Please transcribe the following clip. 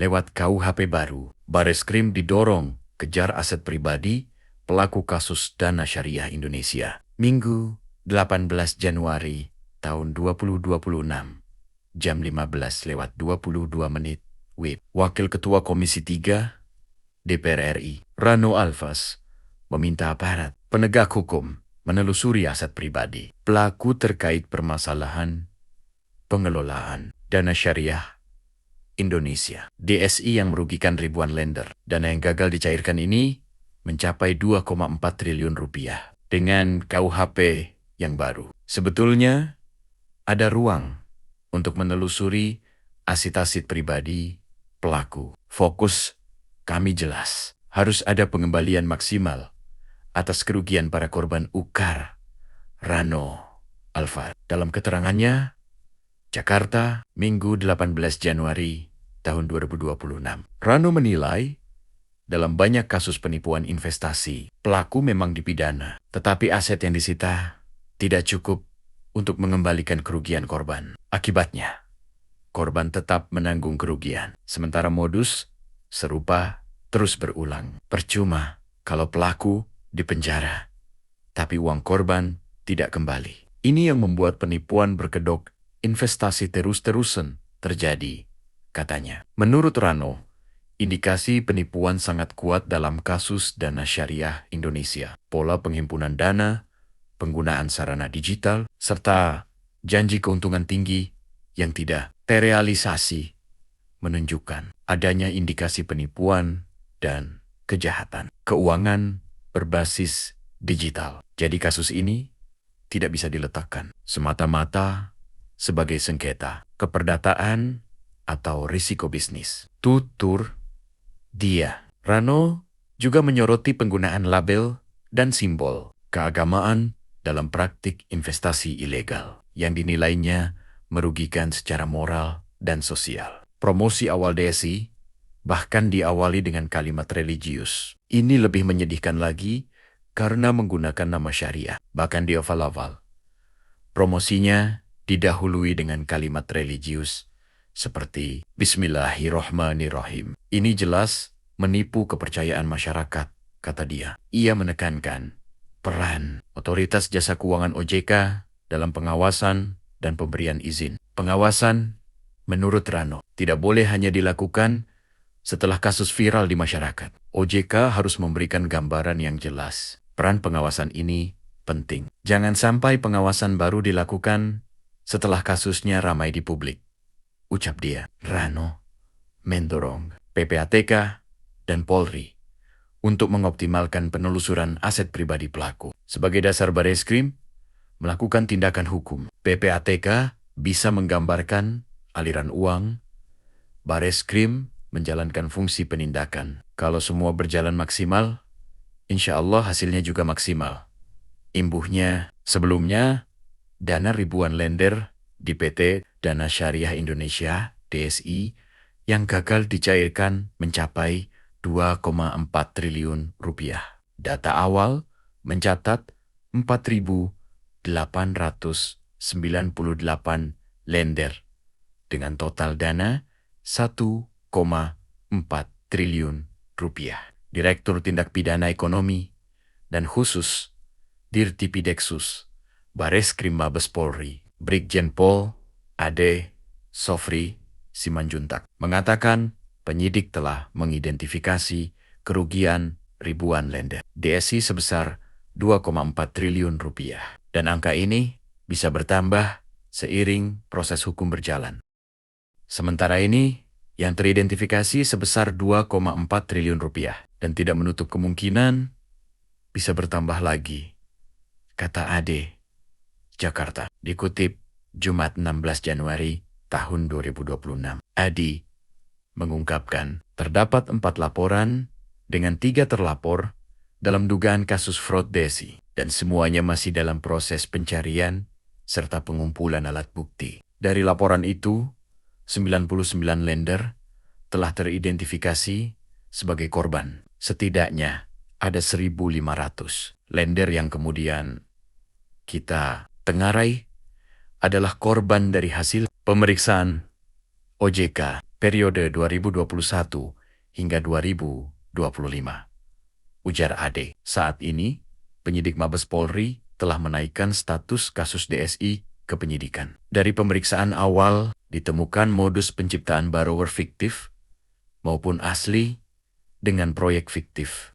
Lewat KUHP baru, Bareskrim didorong kejar aset pribadi pelaku kasus dana syariah Indonesia. Minggu 18 Januari tahun 2026, jam 15:22 WIB. Wakil Ketua Komisi 3 DPR RI, Rano Alfas, meminta aparat penegak hukum menelusuri aset pribadi pelaku terkait permasalahan pengelolaan dana syariah Indonesia. DSI yang merugikan ribuan lender. Dana yang gagal dicairkan ini mencapai 2,4 triliun rupiah dengan KUHP yang baru. Sebetulnya ada ruang untuk menelusuri aset-aset pribadi pelaku. Fokus kami jelas, harus ada pengembalian maksimal atas kerugian para korban ukar. Rano Alfas. Dalam keterangannya, Jakarta, Minggu 18 Januari tahun 2026. Rano menilai, dalam banyak kasus penipuan investasi, pelaku memang dipidana, tetapi aset yang disita tidak cukup untuk mengembalikan kerugian korban. Akibatnya, korban tetap menanggung kerugian, sementara modus serupa terus berulang. Percuma kalau pelaku dipenjara, tapi uang korban tidak kembali. Ini yang membuat penipuan berkedok investasi terus-terusan terjadi, katanya. Menurut Rano, indikasi penipuan sangat kuat dalam kasus dana syariah Indonesia. Pola penghimpunan dana, penggunaan sarana digital, serta janji keuntungan tinggi yang tidak terrealisasi menunjukkan adanya indikasi penipuan dan kejahatan keuangan berbasis digital. Jadi kasus ini tidak bisa diletakkan semata-mata sebagai sengketa keperdataan atau risiko bisnis. Tutur dia. Rano juga menyoroti penggunaan label dan simbol keagamaan dalam praktik investasi ilegal yang dinilainya merugikan secara moral dan sosial. Promosi awal DSI bahkan diawali dengan kalimat religius. Ini lebih menyedihkan lagi karena menggunakan nama syariah, bahkan di oval-oval. Promosinya didahului dengan kalimat religius seperti Bismillahirrohmanirrohim. Ini jelas menipu kepercayaan masyarakat, kata dia. Ia menekankan peran otoritas jasa keuangan OJK dalam pengawasan dan pemberian izin. Pengawasan, menurut Rano, tidak boleh hanya dilakukan setelah kasus viral di masyarakat. OJK harus memberikan gambaran yang jelas. Peran pengawasan ini penting. Jangan sampai pengawasan baru dilakukan setelah kasusnya ramai di publik, ucap dia. Rano mendorong PPATK dan Polri untuk mengoptimalkan penelusuran aset pribadi pelaku. Sebagai dasar Bareskrim melakukan tindakan hukum, PPATK bisa menggambarkan aliran uang, Bareskrim menjalankan fungsi penindakan. Kalau semua berjalan maksimal, insya Allah hasilnya juga maksimal. Imbuhnya, sebelumnya, dana ribuan lender di PT Dana Syariah Indonesia, DSI, yang gagal dicairkan mencapai 2,4 triliun rupiah. Data awal mencatat 4.898 lender dengan total dana 1,4 triliun rupiah. Direktur Tindak Pidana Ekonomi dan Khusus Dirtipideksus Bareskrim Mabes Polri, Brigjen Pol Ade Sofri Simanjuntak, mengatakan penyidik telah mengidentifikasi kerugian ribuan lender DSI sebesar 2,4 triliun rupiah. Dan angka ini bisa bertambah seiring proses hukum berjalan. Sementara ini, yang teridentifikasi sebesar 2,4 triliun rupiah dan tidak menutup kemungkinan bisa bertambah lagi, kata Ade, Jakarta. Dikutip Jumat 16 Januari tahun 2026. Adi mengungkapkan terdapat 4 laporan dengan 3 terlapor dalam dugaan kasus fraud DSI dan semuanya masih dalam proses pencarian serta pengumpulan alat bukti. Dari laporan itu, 99 lender telah teridentifikasi sebagai korban. Setidaknya ada 1.500 lender yang kemudian kita tengarai adalah korban dari hasil pemeriksaan OJK periode 2021 hingga 2025. Ujar Ade. Saat ini, penyidik Mabes Polri telah menaikkan status kasus DSI ke penyidikan. Dari pemeriksaan awal, ditemukan modus penciptaan borrower fiktif maupun asli dengan proyek fiktif.